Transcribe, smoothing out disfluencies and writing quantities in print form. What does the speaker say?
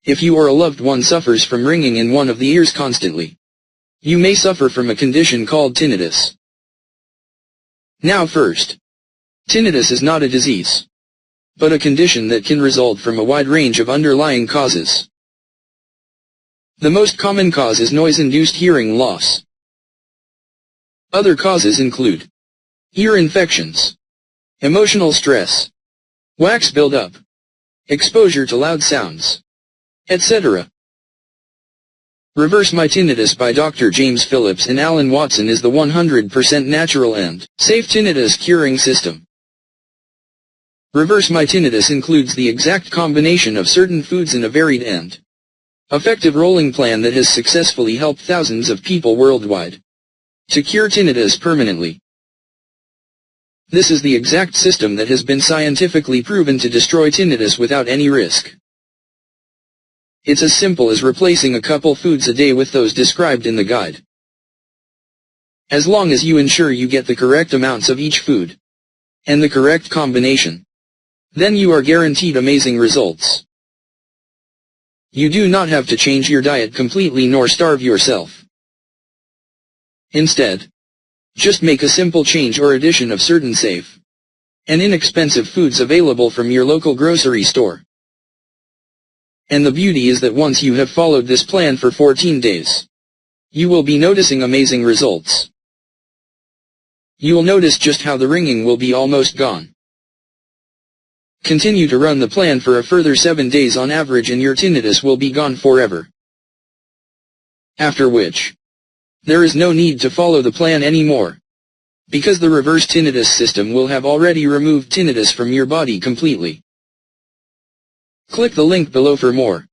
If you or a loved one suffers from ringing in one of the ears constantly, you may suffer from a condition called tinnitus. Now first, tinnitus is not a disease, but a condition that can result from a wide range of underlying causes. The most common cause is noise-induced hearing loss. Other causes include ear infections, emotional stress, wax buildup, exposure to loud sounds, etc. Reverse My Tinnitus by Dr. James Phillips and Alan Watson is the 100% natural and safe tinnitus curing system. Reverse My Tinnitus includes the exact combination of certain foods in a varied and effective rolling plan that has successfully helped thousands of people worldwide to cure tinnitus permanently. This is the exact system that has been scientifically proven to destroy tinnitus without any risk. It's as simple as replacing a couple foods a day with those described in the guide. As long as you ensure you get the correct amounts of each food and the correct combination, then you are guaranteed amazing results. You do not have to change your diet completely nor starve yourself. Instead, just make a simple change or addition of certain safe and inexpensive foods available from your local grocery store. And the beauty is that once you have followed this plan for 14 days, you will be noticing amazing results. You will notice just how the ringing will be almost gone. Continue to run the plan for a further 7 days on average and your tinnitus will be gone forever. After which, there is no need to follow the plan anymore, because the reverse tinnitus system will have already removed tinnitus from your body completely. Click the link below for more.